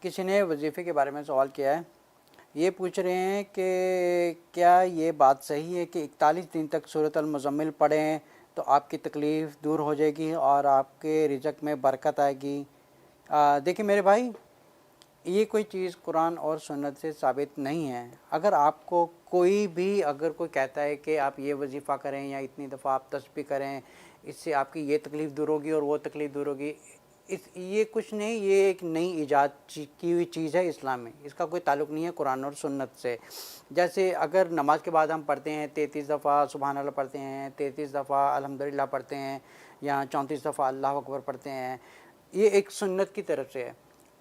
کسی نے وظیفے کے بارے میں سوال کیا ہے. یہ پوچھ رہے ہیں کہ کیا یہ بات صحیح ہے کہ 41 دن تک سورۃ المزمل پڑھیں تو آپ کی تکلیف دور ہو جائے گی اور آپ کے رزق میں برکت آئے گی؟ دیکھیں میرے بھائی، یہ کوئی چیز قرآن اور سنت سے ثابت نہیں ہے. اگر آپ کو کوئی بھی کوئی کہتا ہے کہ آپ یہ وظیفہ کریں یا اتنی دفعہ آپ تسبیح کریں، اس سے آپ کی یہ تکلیف دور ہوگی اور وہ تکلیف دور ہوگی، یہ کچھ نہیں، یہ ایک نئی ایجاد کی ہوئی چیز ہے اسلام میں. اس کا کوئی تعلق نہیں ہے قرآن اور سنت سے. جیسے اگر نماز کے بعد ہم پڑھتے ہیں 33 دفعہ سبحان اللہ پڑھتے ہیں، 33 دفعہ الحمدللہ پڑھتے ہیں، یا 34 دفعہ اللہ اکبر پڑھتے ہیں، یہ ایک سنت کی طرف سے ہے.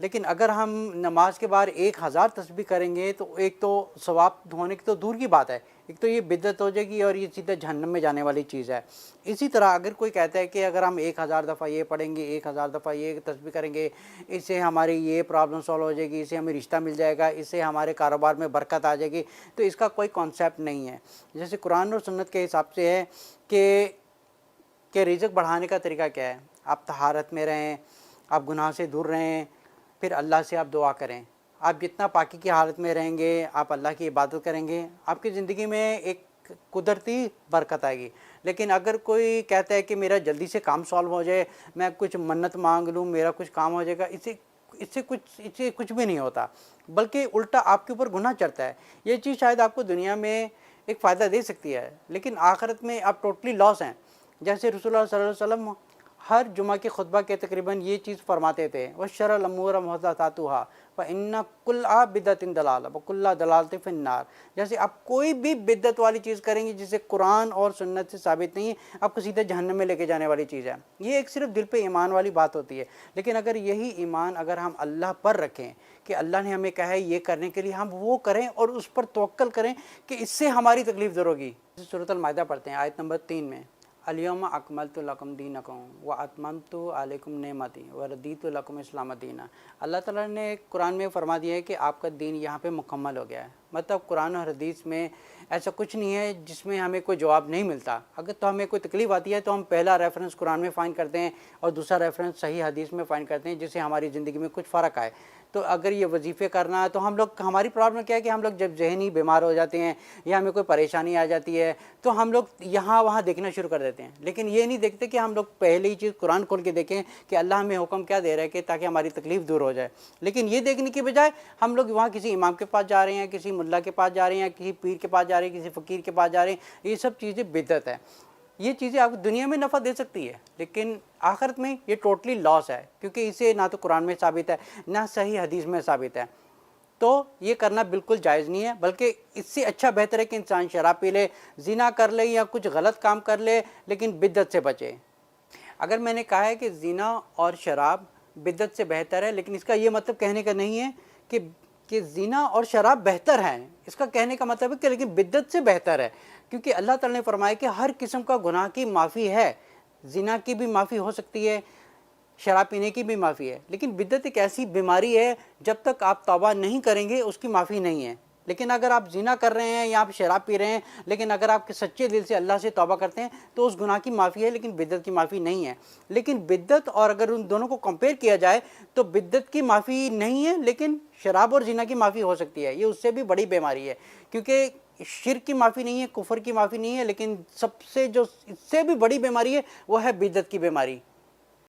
لیکن اگر ہم نماز کے بعد 1000 تسبیح کریں گے تو ایک تو ثواب ہونے کی تو دور کی بات ہے، ایک تو یہ بدعت ہو جائے گی اور یہ سیدھا جہنم میں جانے والی چیز ہے. اسی طرح اگر کوئی کہتا ہے کہ اگر ہم 1000 دفعہ یہ پڑھیں گے، 1000 دفعہ یہ تسبیح کریں گے، اس سے ہماری یہ پرابلم سولو ہو جائے گی، اس سے ہمیں رشتہ مل جائے گا، اس سے ہمارے کاروبار میں برکت آ جائے گی، تو اس کا کوئی کانسیپٹ نہیں ہے. جیسے قرآن اور سنت کے حساب سے ہے کہ رزق بڑھانے کا طریقہ کیا ہے. آپ طہارت میں رہیں، آپ گناہ سے دور رہیں، پھر اللہ سے آپ دعا کریں. آپ جتنا پاکی کی حالت میں رہیں گے، آپ اللہ کی عبادت کریں گے، آپ کی زندگی میں ایک قدرتی برکت آئے گی. لیکن اگر کوئی کہتا ہے کہ میرا جلدی سے کام سالو ہو جائے، میں کچھ منت مانگ لوں میرا کچھ کام ہو جائے گا، اس سے کچھ بھی نہیں ہوتا، بلکہ الٹا آپ کے اوپر گناہ چڑھتا ہے. یہ چیز شاید آپ کو دنیا میں ایک فائدہ دے سکتی ہے، لیکن آخرت میں آپ ٹوٹلی لاس ہیں. جیسے رسول اللہ صلی اللہ علیہ وسلم ہر جمعہ کے خطبہ کے تقریباً یہ چیز فرماتے تھے، وَشَرَ الْأُمُورَ مُحْدَثَاتُهَا فَإِنَّ كُلَّ بِدْعَةٍ ضَلَالَةٍ وَكُلُّ ضَلَالَةٍ فِي النَّارِ. جیسے آپ کوئی بھی بدعت والی چیز کریں گے جسے قرآن اور سنت سے ثابت نہیں ہے، آپ کو سیدھے جہنم میں لے کے جانے والی چیز ہے. یہ ایک صرف دل پہ ایمان والی بات ہوتی ہے. لیکن اگر یہی ایمان اگر ہم اللہ پر رکھیں کہ اللہ نے ہمیں کہا ہے یہ کرنے کے لیے، ہم وہ کریں اور اس پر توکل کریں کہ اس سے ہماری تکلیف دور ہوگی. سورۃ المائدہ پڑھتے ہیں آیت نمبر 3 میں، الیوم اکملت لکم دینکم واتممت علیکم نعمتی وردیت لکم اسلام دینا. اللہ تعالیٰ نے قرآن میں فرما دیا ہے کہ آپ کا دین یہاں پہ مکمل ہو گیا ہے. مطلب قرآن اور حدیث میں ایسا کچھ نہیں ہے جس میں ہمیں کوئی جواب نہیں ملتا. اگر تو ہمیں کوئی تکلیف آتی ہے تو ہم پہلا ریفرنس قرآن میں فائنڈ کرتے ہیں اور دوسرا ریفرنس صحیح حدیث میں فائنڈ کرتے ہیں، جس سے ہماری زندگی میں کچھ فرق آئے. تو اگر یہ وظیفے کرنا ہے تو ہماری پرابلم کیا ہے کہ ہم لوگ جب ذہنی بیمار ہو جاتے ہیں یا ہمیں کوئی پریشانی آ جاتی ہے تو ہم لوگ یہاں وہاں دیکھنا شروع کر دیتے ہیں. لیکن یہ نہیں دیکھتے کہ ہم لوگ پہلے ہی چیز قرآن کھول کے دیکھیں کہ اللہ ہمیں حکم کیا دے رہا ہے کہ تاکہ ہماری تکلیف دور ہو جائے. لیکن یہ دیکھنے کی بجائے ہم لوگ وہاں کسی امام کے پاس جا رہے ہیں، کسی ملا کے پاس جا رہے ہیں، کسی پیر کے پاس جا رہے ہیں، کسی فقیر کے پاس جا رہے ہیں. یہ سب چیزیں بدعت ہے. یہ چیزیں آپ کو دنیا میں نفع دے سکتی ہے لیکن آخرت میں یہ ٹوٹلی لاس ہے، کیونکہ اسے نہ تو قرآن میں ثابت ہے نہ صحیح حدیث میں ثابت ہے. تو یہ کرنا بالکل جائز نہیں ہے، بلکہ اس سے اچھا بہتر ہے کہ انسان شراب پی لے، زنا کر لے یا کچھ غلط کام کر لے، لیکن بدعت سے بچے. اگر میں نے کہا ہے کہ زنا اور شراب بدعت سے بہتر ہے، لیکن اس کا یہ مطلب کہنے کا نہیں ہے کہ زنا اور شراب بہتر ہیں. اس کا کہنے کا مطلب ہے کہ لیکن بدعت سے بہتر ہے، کیونکہ اللہ تعالیٰ نے فرمایا کہ ہر قسم کا گناہ کی معافی ہے. زنا کی بھی معافی ہو سکتی ہے، شراب پینے کی بھی معافی ہے، لیکن بدعت ایک ایسی بیماری ہے جب تک آپ توبہ نہیں کریں گے اس کی معافی نہیں ہے. لیکن اگر آپ زنا کر رہے ہیں یا آپ شراب پی رہے ہیں لیکن اگر آپ کے سچے دل سے اللہ سے توبہ کرتے ہیں تو اس گناہ کی معافی ہے، لیکن بدعت کی معافی نہیں ہے. لیکن بدعت اور اگر ان دونوں کو کمپیئر کیا جائے تو بدعت کی معافی نہیں ہے لیکن شراب اور زنا کی معافی ہو سکتی ہے. یہ اس سے بھی بڑی بیماری ہے، کیونکہ شرک کی معافی نہیں ہے، کفر کی معافی نہیں ہے، لیکن سب سے جو اس سے بھی بڑی بیماری ہے وہ ہے بدعت کی بیماری.